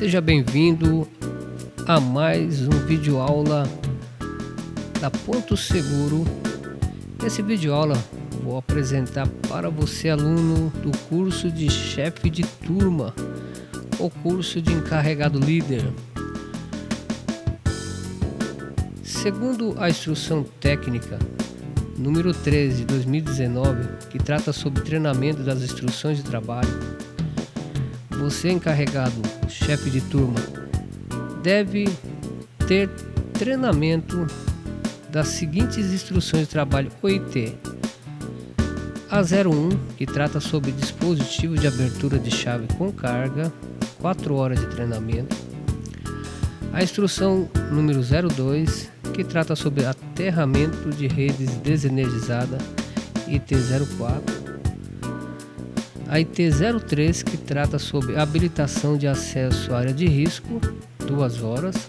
Seja bem-vindo a mais um vídeo aula da Ponto Seguro. Nesse vídeo aula vou apresentar para você, aluno do curso de chefe de turma ou curso de encarregado líder. Segundo a instrução técnica número 13 de 2019, que trata sobre treinamento das instruções de trabalho, você, encarregado, chefe de turma, deve ter treinamento das seguintes instruções de trabalho OIT: a 01, que trata sobre dispositivo de abertura de chave com carga, 4 horas de treinamento; a instrução número 02, que trata sobre aterramento de redes desenergizada, IT04; a IT03, que trata sobre habilitação de acesso à área de risco, 2 horas;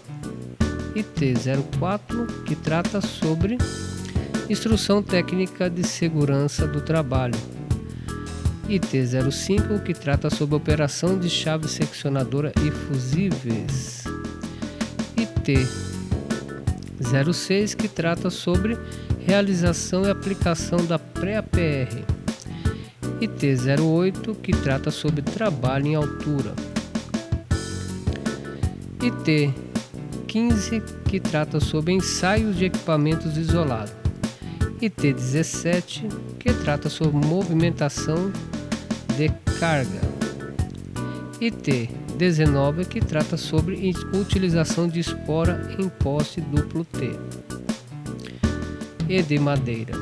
IT04, que trata sobre instrução técnica de segurança do trabalho; IT05, que trata sobre operação de chave seccionadora e fusíveis; IT06, que trata sobre realização e aplicação da pré-APR; IT08, que trata sobre trabalho em altura; IT15, que trata sobre ensaios de equipamentos isolados; IT17, que trata sobre movimentação de carga; IT19, que trata sobre utilização de espora em poste duplo T e de madeira;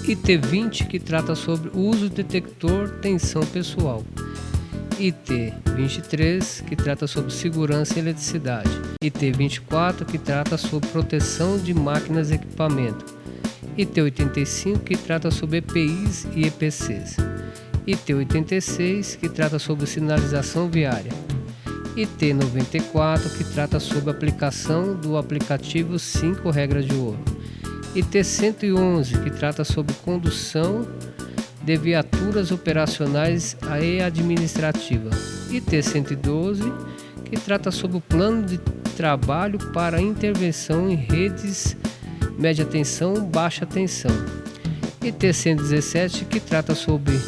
IT20, que trata sobre o uso de detector tensão pessoal; IT23, que trata sobre segurança e eletricidade; IT24, que trata sobre proteção de máquinas e equipamento; IT85, que trata sobre EPIs e EPCs; IT86, que trata sobre sinalização viária; IT94, que trata sobre aplicação do aplicativo 5 regras de ouro; IT111, que trata sobre condução de viaturas operacionais e administrativa; IT112, que trata sobre o plano de trabalho para intervenção em redes média tensão, baixa tensão; IT117, que trata sobre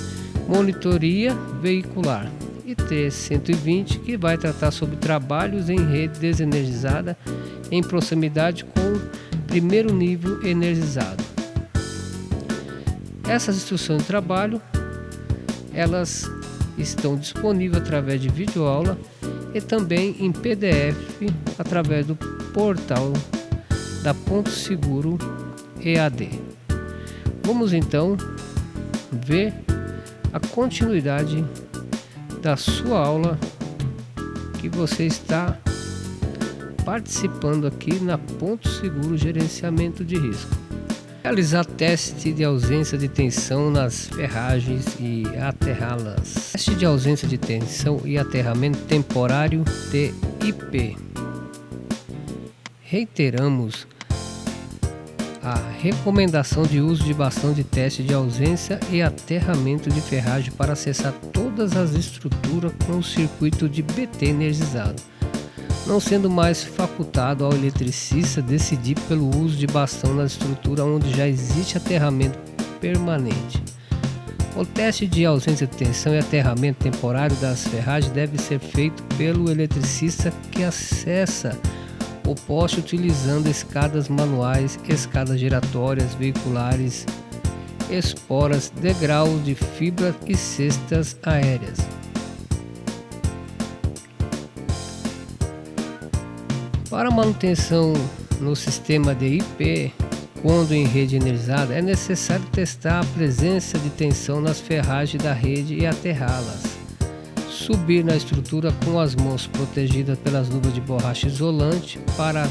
monitoria veicular; IT120, que vai tratar sobre trabalhos em rede desenergizada em proximidade com primeiro nível energizado. Essas instruções de trabalho, elas estão disponíveis através de videoaula e também em PDF através do portal da Ponto Seguro EAD. Vamos então ver a continuidade da sua aula que você está participando aqui na Ponto Seguro Gerenciamento de Risco. Realizar teste de ausência de tensão nas ferragens e aterrá-las. Teste de ausência de tensão e aterramento temporário de IP. Reiteramos a recomendação de uso de bastão de teste de ausência e aterramento de ferragem para acessar todas as estruturas com o circuito de BT energizado, não sendo mais facultado ao eletricista decidir pelo uso de bastão na estrutura onde já existe aterramento permanente. O teste de ausência de tensão e aterramento temporário das ferragens deve ser feito pelo eletricista que acessa o poste utilizando escadas manuais, escadas giratórias, veiculares, esporas, degraus de fibra e cestas aéreas. Para manutenção no sistema de IP, quando em rede energizada, é necessário testar a presença de tensão nas ferragens da rede e aterrá-las. Subir na estrutura com as mãos protegidas pelas luvas de borracha isolante para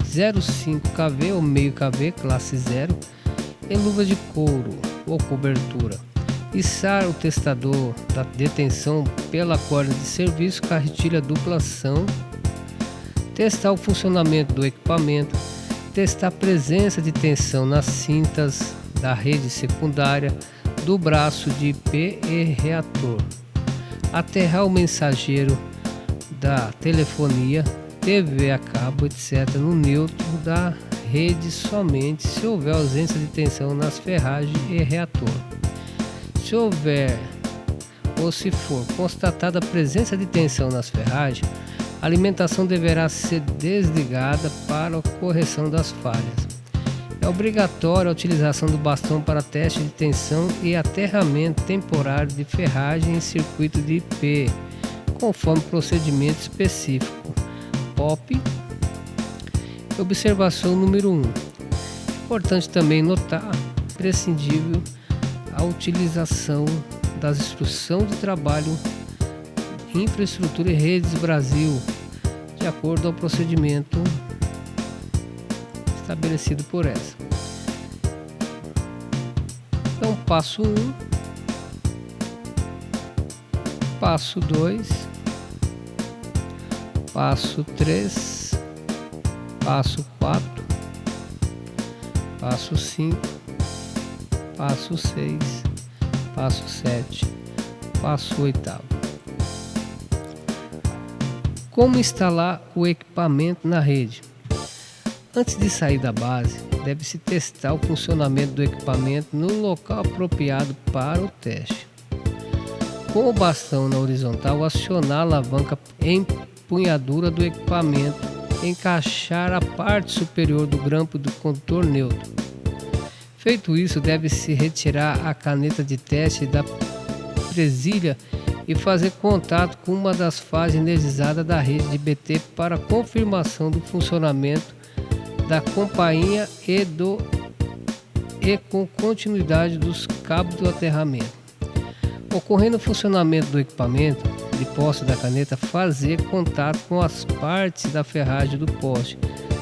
0,5 kV ou meio kV, classe 0, e luvas de couro ou cobertura. Içar o testador da detenção pela corda de serviço, carretilha dupla ação. Testar o funcionamento do equipamento, testar a presença de tensão nas cintas da rede secundária, do braço de IP e reator. aterrar o mensageiro da telefonia, TV a cabo, etc., no neutro da rede somente se houver ausência de tensão nas ferragens e reator. Se houver ou se for constatada a presença de tensão nas ferragens, a alimentação deverá ser desligada para a correção das falhas. É obrigatória a utilização do bastão para teste de tensão e aterramento temporário de ferragem em circuito de IP, conforme procedimento específico. POP. Observação número 1. Importante também notar, imprescindível a utilização das instruções de trabalho Infraestrutura e Redes Brasil, de acordo ao procedimento estabelecido por essa. Então, passo 1, passo 2, passo 3, passo 4, passo 5, passo 6, passo 7, passo 8. Como instalar o equipamento na rede? Antes de sair da base, deve-se testar o funcionamento do equipamento no local apropriado para o teste. Com o bastão na horizontal, acionar a alavanca empunhadura do equipamento, encaixar a parte superior do grampo do condutor neutro. Feito isso, deve-se retirar a caneta de teste da presilha e fazer contato com uma das fases energizadas da rede de BT para confirmação do funcionamento da campainha e com continuidade dos cabos do aterramento. Ocorrendo o funcionamento do equipamento de poste da caneta, fazer contato com as partes da ferragem do poste,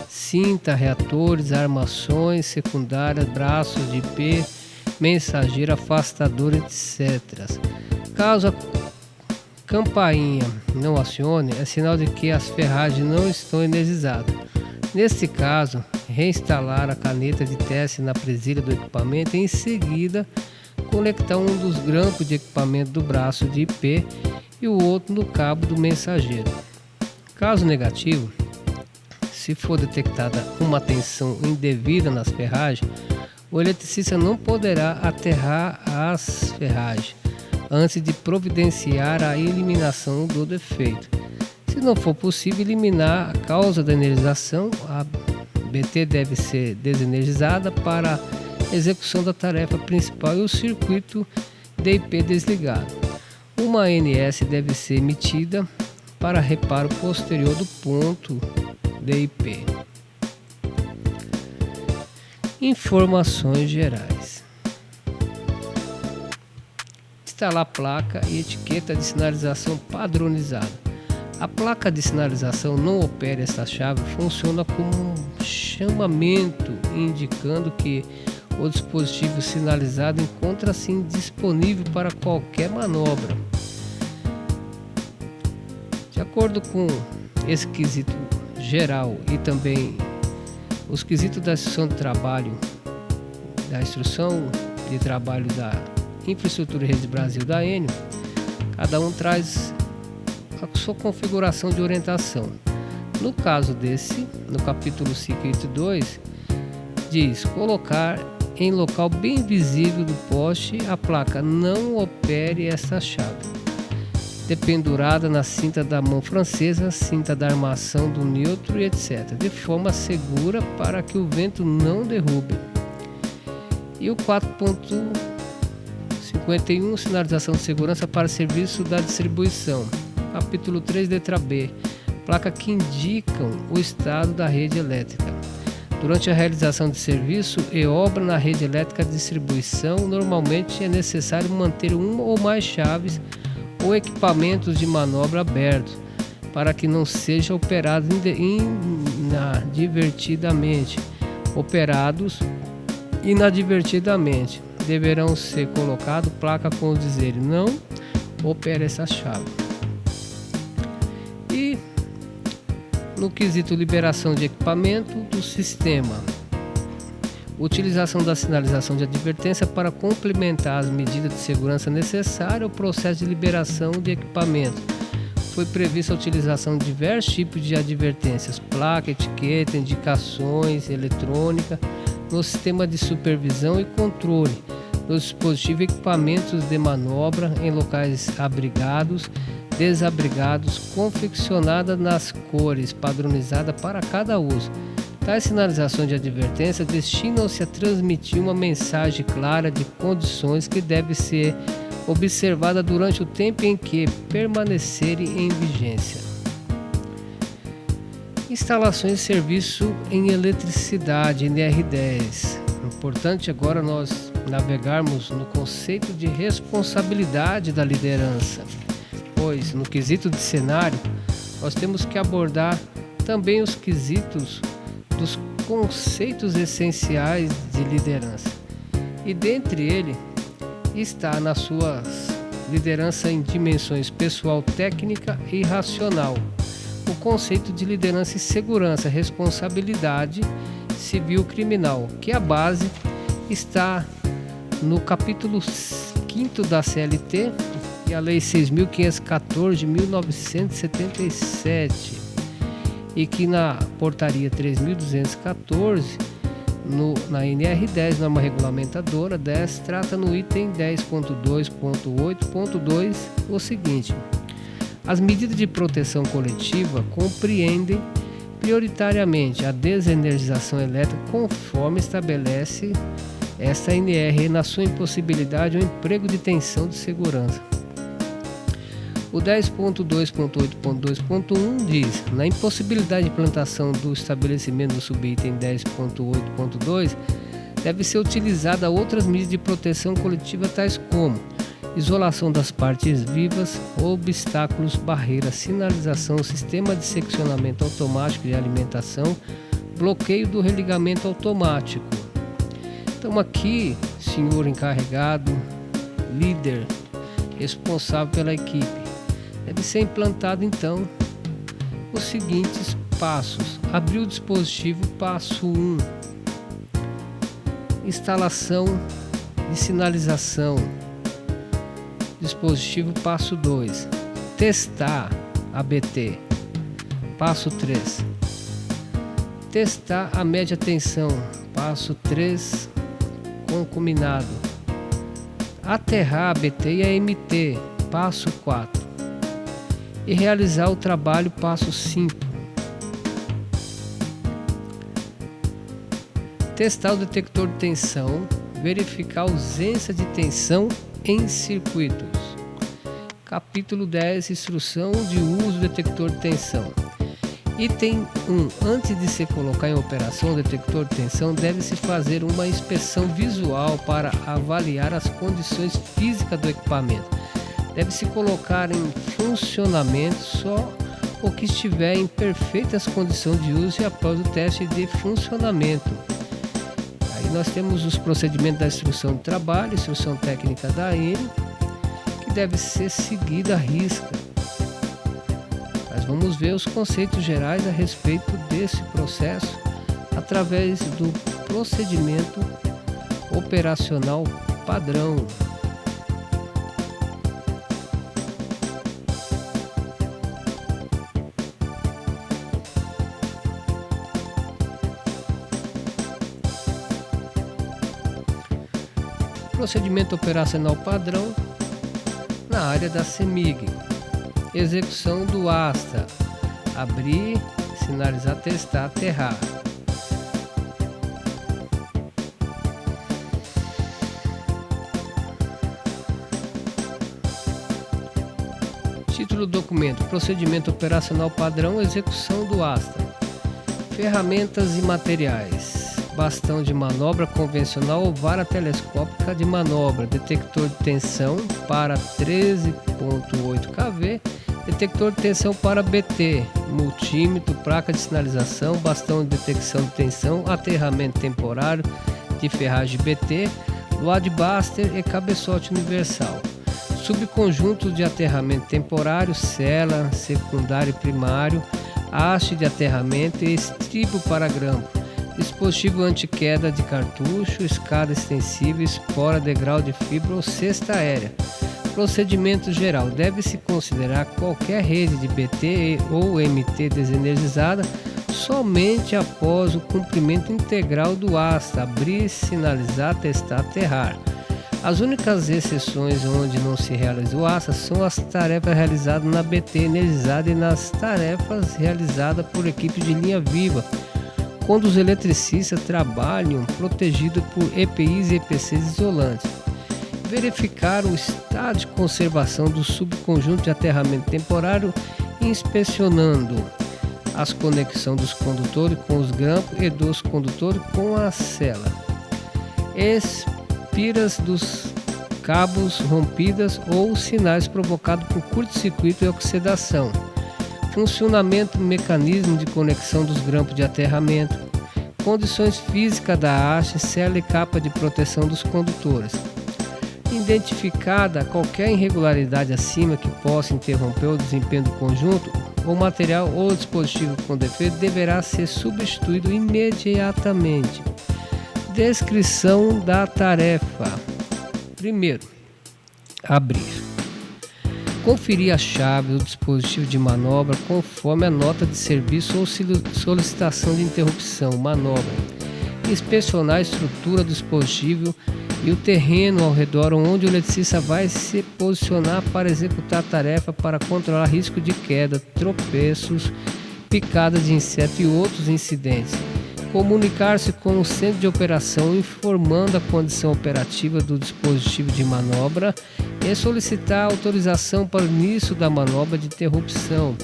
cinta, reatores, armações secundárias, braços de IP, mensageiro, afastador, etc. Caso a campainha não acione, é sinal de que as ferragens não estão energizadas. Neste caso, reinstalar a caneta de teste na presilha do equipamento e em seguida conectar um dos grampos de equipamento do braço de IP e o outro no cabo do mensageiro. Caso negativo, se for detectada uma tensão indevida nas ferragens, o eletricista não poderá aterrar as ferragens antes de providenciar a eliminação do defeito. Se não for possível eliminar a causa da energização, a BT deve ser desenergizada para a execução da tarefa principal e o circuito DIP desligado. Uma ANS deve ser emitida para reparo posterior do ponto DIP. Informações gerais. Instalar placa e etiqueta de sinalização padronizada. A placa de sinalização não opera esta chave, funciona como um chamamento indicando que o dispositivo sinalizado encontra-se indisponível para qualquer manobra. De acordo com esse quesito geral e também os quesitos da instrução de trabalho, da Infraestrutura e Redes Brasil da Enel, cada um traz a sua configuração de orientação. No caso desse, no capítulo 2, diz colocar em local bem visível do poste a placa não opere essa chave, dependurada na cinta da mão francesa, cinta da armação do neutro e etc., de forma segura para que o vento não derrube. E o 4.51, sinalização de segurança para serviço da distribuição. Capítulo 3, letra B, placa que indicam o estado da rede elétrica. Durante a realização de serviço e obra na rede elétrica de distribuição, normalmente é necessário manter uma ou mais chaves ou equipamentos de manobra abertos, para que não seja operado inadvertidamente. Operados inadvertidamente, deverão ser colocados placa com o dizer não opera essa chave. E no quesito liberação de equipamento do sistema, Utilização da sinalização de advertência para complementar as medidas de segurança necessárias ao processo de liberação de equipamento. Foi prevista a utilização de diversos tipos de advertências, placa, etiqueta, indicações eletrônica, no sistema de supervisão e controle, no dispositivo e equipamentos de manobra em locais abrigados, desabrigados, confeccionada nas cores padronizadas para cada uso. Tais sinalizações de advertência destinam-se a transmitir uma mensagem clara de condições que devem ser observadas durante o tempo em que permanecerem em vigência. Instalações de serviço em eletricidade, NR10. Importante agora nós navegarmos no conceito de responsabilidade da liderança, pois no quesito de cenário nós temos que abordar também os quesitos dos conceitos essenciais de liderança. E dentre ele está na sua liderança em dimensões pessoal, técnica e racional, o conceito de liderança e segurança, responsabilidade civil criminal, que a base está no capítulo 5º da CLT e a Lei 6.514 de 1977, e que na Portaria 3.214, na NR10, norma regulamentadora 10, trata no item 10.2.8.2 o seguinte: as medidas de proteção coletiva compreendem prioritariamente a desenergização elétrica conforme estabelece esta NR na sua impossibilidade ou emprego de tensão de segurança. O 10.2.8.2.1 diz: na impossibilidade de implantação do estabelecimento do subitem 10.8.2 deve ser utilizada outras medidas de proteção coletiva tais como isolação das partes vivas, obstáculos, barreiras, sinalização, sistema de seccionamento automático de alimentação, bloqueio do religamento automático. Então aqui, senhor encarregado, líder, responsável pela equipe, deve ser implantado então os seguintes passos. Abrir o dispositivo, passo 1. Instalação de sinalização. Dispositivo, passo 2. Testar ABT. Passo 3. Testar a média tensão. Passo 3. Concominado. Aterrar a ABT e a MT. Passo 4. E realizar o trabalho, passo 5. Testar o detector de tensão. Verificar a ausência de tensão em circuitos. Capítulo 10. Instrução de uso do detector de tensão. Item 1. Antes de se colocar em operação o detector de tensão, deve-se fazer uma inspeção visual para avaliar as condições físicas do equipamento. Deve-se colocar em funcionamento só o que estiver em perfeitas condições de uso e após o teste de funcionamento. Nós temos os procedimentos da instrução de trabalho, instrução técnica da AN, que deve ser seguida à risca. Nós vamos ver os conceitos gerais a respeito desse processo através do procedimento operacional padrão. Procedimento operacional padrão na área da CEMIG. Execução do ASTA: abrir, sinalizar, testar, aterrar. Título do documento: procedimento operacional padrão, execução do ASTA. Ferramentas e materiais: bastão de manobra convencional ou vara telescópica de manobra, detector de tensão para 13.8 kV, detector de tensão para BT, multímetro, placa de sinalização, bastão de detecção de tensão, aterramento temporário de ferragem BT, Loadbuster e cabeçote universal. Subconjuntos de aterramento temporário, sela, secundário e primário, haste de aterramento e estribo para grampo. dispositivo anti-queda de cartucho, escada extensível, espora, degrau de fibra ou cesta aérea. Procedimento geral: deve-se considerar qualquer rede de BT ou MT desenergizada somente após o cumprimento integral do ASTA: abrir, sinalizar, testar, aterrar. As únicas exceções onde não se realiza o ASTA são as tarefas realizadas na BT energizada e nas tarefas realizadas por equipe de linha viva, quando os eletricistas trabalham protegidos por EPIs e EPCs isolantes. Verificar o estado de conservação do subconjunto de aterramento temporário, inspecionando as conexões dos condutores com os grampos e dos condutores com a cela. Espiras dos cabos rompidas ou sinais provocados por curto-circuito e oxidação. Funcionamento do mecanismo de conexão dos grampos de aterramento. Condições físicas da haste, cela e capa de proteção dos condutores. Identificada qualquer irregularidade acima que possa interromper o desempenho do conjunto, o material ou dispositivo com defeito deverá ser substituído imediatamente. Descrição da tarefa. Primeiro, abrir. Conferir a chave do dispositivo de manobra conforme a nota de serviço ou solicitação de interrupção, manobra. Inspecionar a estrutura do dispositivo e o terreno ao redor onde o eletricista vai se posicionar para executar a tarefa para controlar risco de queda, tropeços, picadas de inseto e outros incidentes. Comunicar-se com o centro de operação informando a condição operativa do dispositivo de manobra e solicitar autorização para o início da manobra de interrupção.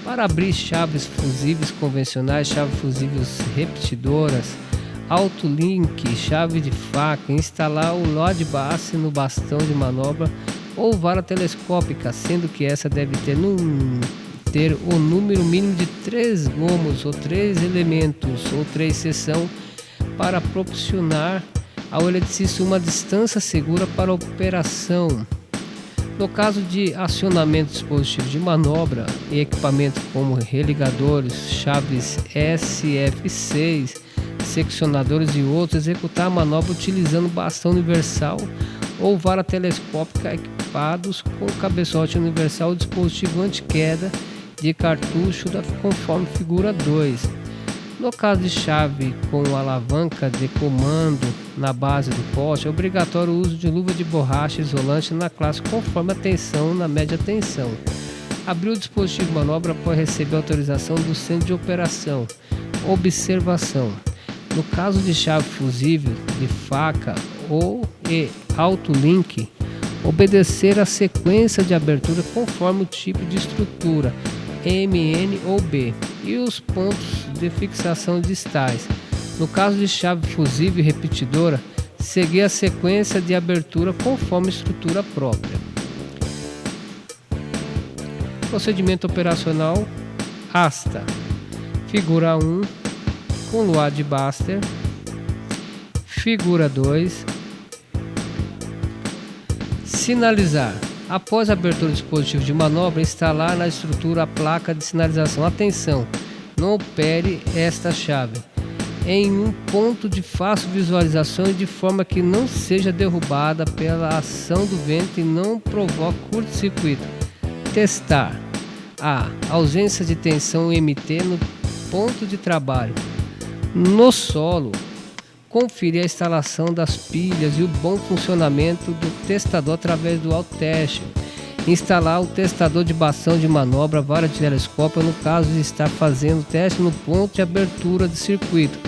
Para abrir chaves fusíveis convencionais, chaves fusíveis repetidoras, autolink, chave de faca, instalar o load base no bastão de manobra ou vara telescópica, sendo que essa deve ter o número mínimo de 3 gomos ou 3 elementos ou 3 seções para proporcionar ao eletricista uma distância segura para a operação. No caso de acionamento de dispositivos de manobra e equipamento como religadores, chaves SF6, seccionadores e outros, executar a manobra utilizando bastão universal ou vara telescópica equipados com cabeçote universal ou dispositivo anti-queda de cartucho conforme figura 2. No caso de chave com alavanca de comando na base do poste, é obrigatório o uso de luva de borracha isolante na classe conforme a tensão na média tensão. Abrir o dispositivo de manobra após receber autorização do centro de operação. Observação: no caso de chave fusível, de faca ou autolink, obedecer a sequência de abertura conforme o tipo de estrutura, MN ou B, e os pontos de fixação distais. No caso de chave fusível e repetidora, seguir a sequência de abertura conforme estrutura própria. Procedimento operacional: ASTA. Figura 1 com luar de Baster. Figura 2. Sinalizar. Após a abertura do dispositivo de manobra, instalar na estrutura a placa de sinalização. Atenção, não opere esta chave em um ponto de fácil visualização e de forma que não seja derrubada pela ação do vento e não provoque curto-circuito. Testar. A ausência de tensão MT no ponto de trabalho. No solo, conferir a instalação das pilhas e o bom funcionamento do testador através do autoteste. Instalar o testador de bastão de manobra, vara de telescópio no caso de estar fazendo teste no ponto de abertura de circuito.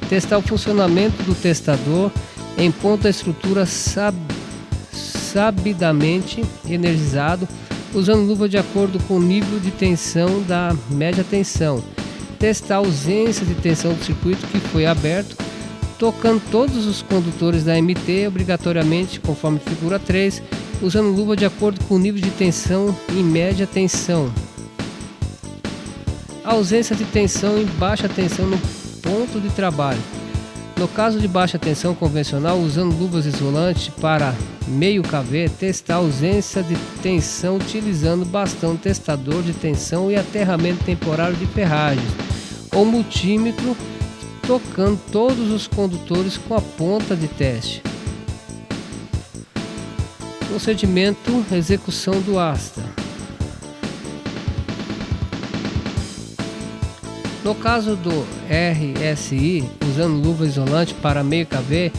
Testar o funcionamento do testador em ponto da estrutura sabidamente energizado, usando luva de acordo com o nível de tensão da média tensão. Testar a ausência de tensão do circuito que foi aberto, tocando todos os condutores da MT obrigatoriamente, conforme figura 3, usando luva de acordo com o nível de tensão em média tensão. A ausência de tensão em baixa tensão no ponto de trabalho. No caso de baixa tensão convencional, usando luvas isolantes para meio kV, testar a ausência de tensão utilizando bastão testador de tensão e aterramento temporário de ferragens ou multímetro tocando todos os condutores com a ponta de teste. Procedimento: execução do asta. No caso do RSI, usando luva isolante para meio KV,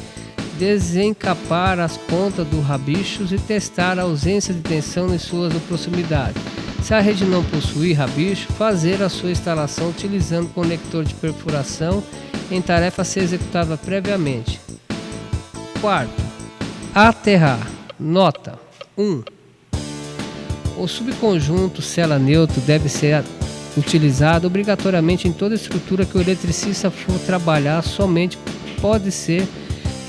desencapar as pontas dos rabichos e testar a ausência de tensão em suas proximidades. Se a rede não possuir rabicho, fazer a sua instalação utilizando conector de perfuração em tarefa a ser executada previamente. Quarto, aterrar. Nota 1. O subconjunto cela-neutro deve ser utilizado obrigatoriamente em toda estrutura que o eletricista for trabalhar, somente pode ser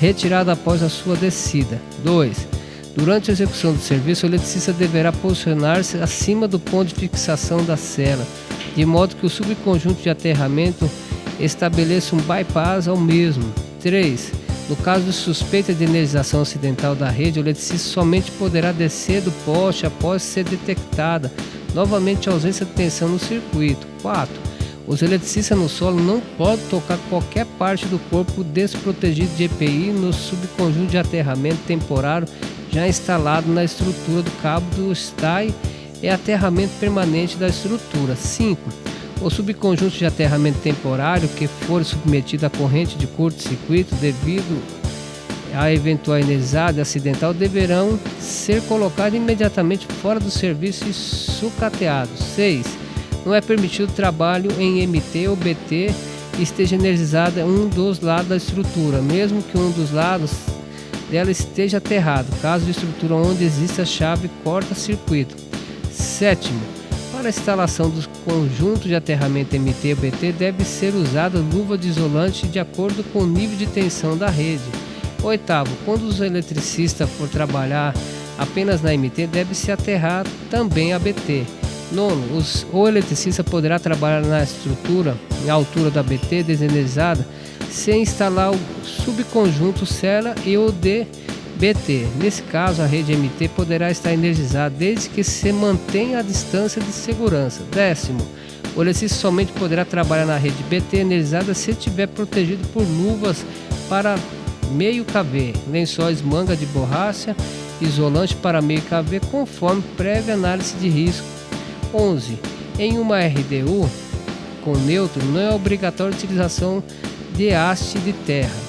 retirado após a sua descida. 2. Durante a execução do serviço, o eletricista deverá posicionar-se acima do ponto de fixação da cela, de modo que o subconjunto de aterramento estabeleça um bypass ao mesmo. 3. No caso de suspeita de energização acidental da rede, o eletricista somente poderá descer do poste após ser detectada novamente a ausência de tensão no circuito. 4. Os eletricistas no solo não podem tocar qualquer parte do corpo desprotegido de EPI no subconjunto de aterramento temporário já instalado na estrutura do cabo do STAI e aterramento permanente da estrutura. 5. O subconjunto de aterramento temporário que for submetido à corrente de curto-circuito devido a eventual energizada acidental deverão ser colocados imediatamente fora do serviço e sucateados. 6. Não é permitido trabalho em MT ou BT e esteja energizado um dos lados da estrutura, mesmo que um dos lados dela esteja aterrado, caso de estrutura onde exista a chave corta-circuito. 7. Para a instalação dos conjuntos de aterramento MT ou BT deve ser usada luva de isolante de acordo com o nível de tensão da rede. 8. Quando o eletricista for trabalhar apenas na MT, deve-se aterrar também a BT. 9. O eletricista poderá trabalhar na estrutura, na altura da BT desenergizada, sem instalar o subconjunto cela e o de BT. Nesse caso, a rede MT poderá estar energizada desde que se mantenha a distância de segurança. 10. O eletricista somente poderá trabalhar na rede BT energizada se estiver protegido por luvas para meio KV, lençóis manga de borracha, isolante para meio KV, conforme prévia análise de risco. 11. Em uma RDU com neutro, não é obrigatória a utilização de haste de terra.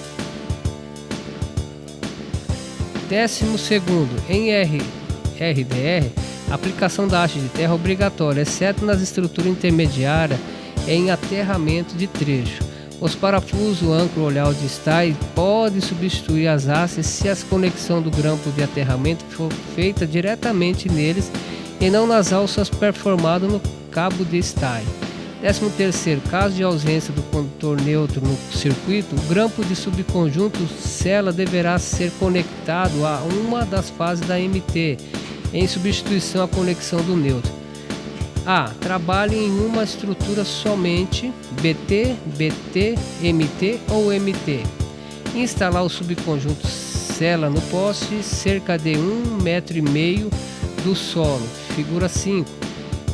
12º. Em RDR, a aplicação da haste de terra é obrigatória, exceto nas estruturas intermediárias em aterramento de trecho. Os parafusos âncora-olhar de STAI podem substituir as hastes se a conexão do grampo de aterramento for feita diretamente neles e não nas alças performadas no cabo de STAI. 13º. Caso de ausência do condutor neutro no circuito, o grampo de subconjunto cela deverá ser conectado a uma das fases da MT, em substituição à conexão do neutro. A. Trabalhe em uma estrutura somente BT, BT, MT ou MT. Instalar o subconjunto cela no poste cerca de 1,5 m do solo. Figura 5.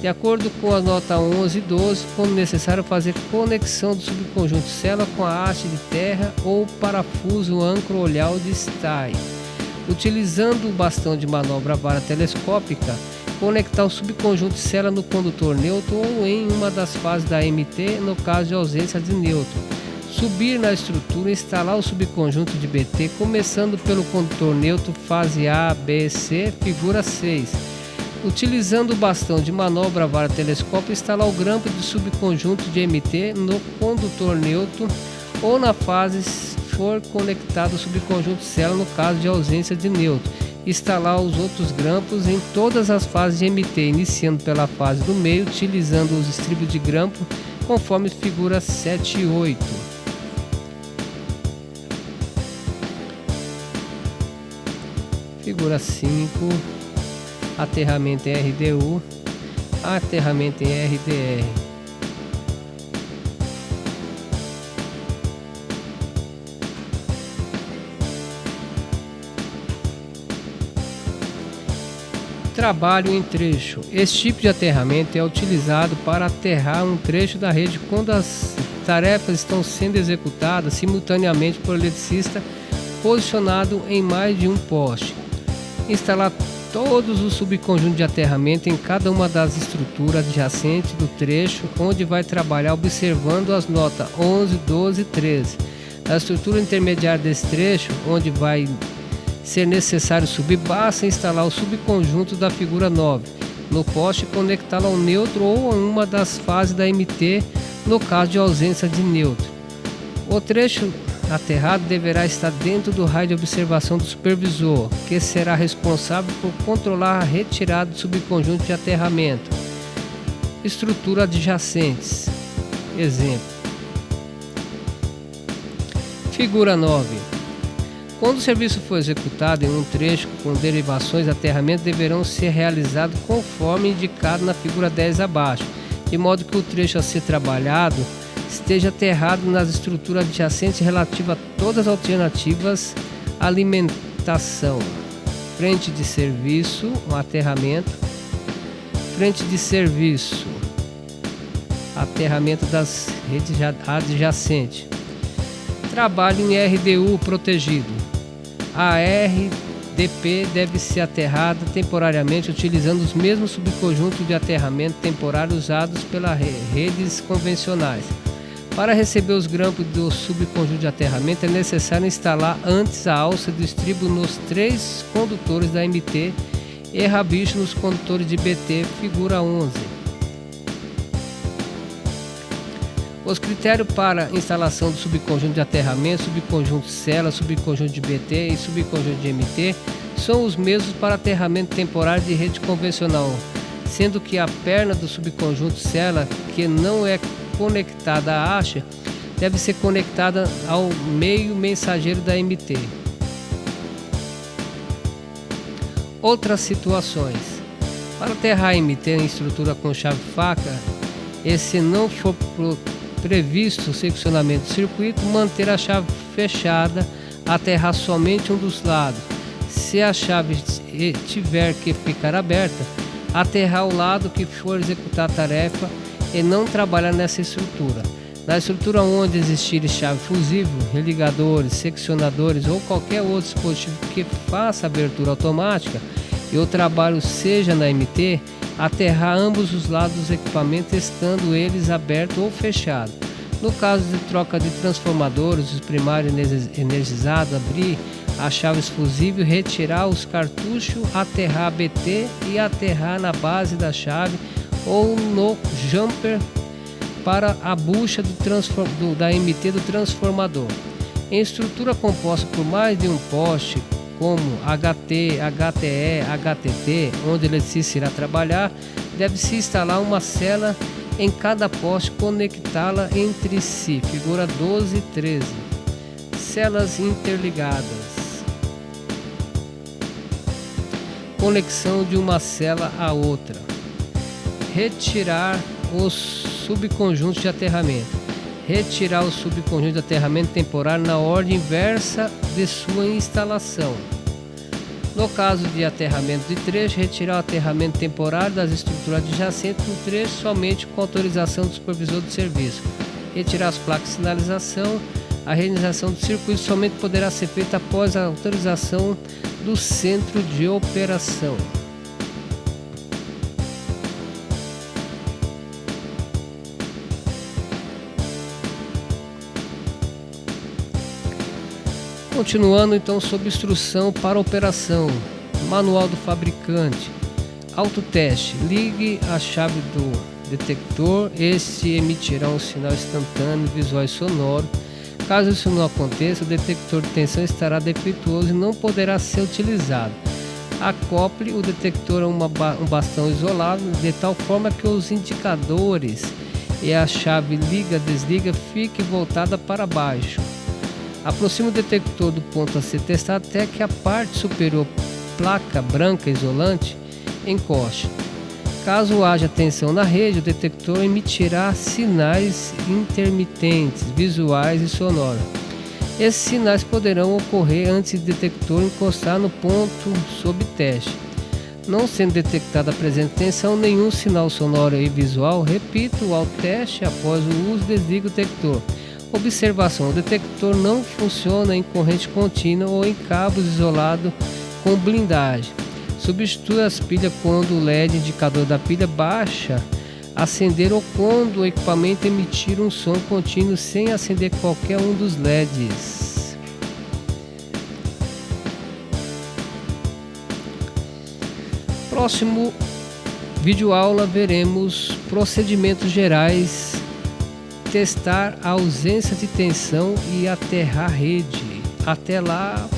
De acordo com a nota 11 e 12, quando necessário, fazer conexão do subconjunto cela com a haste de terra ou parafuso âncora-olhar de STAI. Utilizando o bastão de manobra vara telescópica, conectar o subconjunto cela no condutor neutro ou em uma das fases da MT no caso de ausência de neutro. Subir na estrutura e instalar o subconjunto de BT, começando pelo condutor neutro fase A, B, C, figura 6. Utilizando o bastão de manobra vara telescópica, instalar o grampo de subconjunto de MT no condutor neutro ou na fase for conectado o subconjunto cela no caso de ausência de neutro. Instalar os outros grampos em todas as fases de MT, iniciando pela fase do meio, utilizando os estribos de grampo, conforme figura 7 e 8. Figura 5. Aterramento em RDU, aterramento em RDR. Trabalho em trecho. Esse tipo de aterramento é utilizado para aterrar um trecho da rede quando tarefas estão sendo executadas simultaneamente por eletricista posicionado em mais de um poste. Instalar todos os subconjuntos de aterramento em cada uma das estruturas adjacentes do trecho onde vai trabalhar, observando as notas 11, 12 e 13. Na estrutura intermediária desse trecho, onde vai ser necessário subir, basta instalar o subconjunto da figura 9 no poste e conectá-lo ao neutro ou a uma das fases da MT no caso de ausência de neutro. O trecho aterrado deverá estar dentro do raio de observação do supervisor, que será responsável por controlar a retirada do subconjunto de aterramento. Estrutura adjacentes. Exemplo. Figura 9. Quando o serviço for executado em um trecho com derivações de aterramento, deverão ser realizados conforme indicado na figura 10 abaixo, de modo que o trecho a ser trabalhado esteja aterrado nas estruturas adjacentes relativas a todas as alternativas alimentação. Frente de serviço, o aterramento. Frente de serviço, aterramento das redes adjacentes. Trabalho em RDU protegido. A RDP deve ser aterrada temporariamente utilizando os mesmos subconjuntos de aterramento temporário usados pelas redes convencionais. Para receber os grampos do subconjunto de aterramento é necessário instalar antes a alça do estribo nos 3 condutores da MT e rabicho nos condutores de BT, figura 11. Os critérios para instalação do subconjunto de aterramento, subconjunto cela, subconjunto de BT e subconjunto de MT são os mesmos para aterramento temporário de rede convencional, sendo que a perna do subconjunto cela, que não é conectada à acha, deve ser conectada ao meio mensageiro da MT. Outras situações. Para aterrar a MT em estrutura com chave faca, e se não for previsto o seccionamento do circuito, manter a chave fechada, aterrar somente um dos lados. Se a chave tiver que ficar aberta, aterrar o lado que for executar a tarefa e não trabalhar nessa estrutura. Na estrutura onde existir chave fusível, religadores, seccionadores ou qualquer outro dispositivo que faça abertura automática e o trabalho seja na MT, aterrar ambos os lados dos equipamentos, estando eles abertos ou fechados. No caso de troca de transformadores, os primários energizados, abrir as chaves fusíveis, retirar os cartuchos, aterrar a BT e aterrar na base da chave ou no jumper para a bucha da MT do transformador. Em estrutura composta por mais de um poste, como HT, HTE, HTT, onde o eletricista irá trabalhar, deve-se instalar uma cela em cada poste, conectá-la entre si, figura 12 e 13. Celas interligadas. Conexão de uma cela à outra. Retirar os subconjuntos de aterramento. Retirar o subconjunto de aterramento temporário na ordem inversa de sua instalação. No caso de aterramento de trecho, retirar o aterramento temporário das estruturas adjacentes no trecho somente com autorização do supervisor do serviço. Retirar as placas de sinalização. A realização do circuito somente poderá ser feita após a autorização do centro de operação. Continuando então sobre instrução para operação, manual do fabricante, autoteste, ligue a chave do detector, este emitirá um sinal instantâneo, visual e sonoro. Caso isso não aconteça, o detector de tensão estará defeituoso e não poderá ser utilizado. Acople o detector a um bastão isolado de tal forma que os indicadores e a chave liga-desliga fiquem voltada para baixo. Aproxime o detector do ponto a ser testado até que a parte superior, placa branca isolante, encoste. Caso haja tensão na rede, o detector emitirá sinais intermitentes, visuais e sonoros. Esses sinais poderão ocorrer antes do detector encostar no ponto sob teste. Não sendo detectada a presença de tensão, nenhum sinal sonoro e visual, repito, ao teste após o uso, desliga o detector. Observação: o detector não funciona em corrente contínua ou em cabos isolados com blindagem. Substitua as pilhas quando o LED indicador da pilha baixa acender ou quando o equipamento emitir um som contínuo sem acender qualquer um dos LEDs. Próximo vídeo aula veremos procedimentos gerais, testar a ausência de tensão e aterrar rede. Até lá!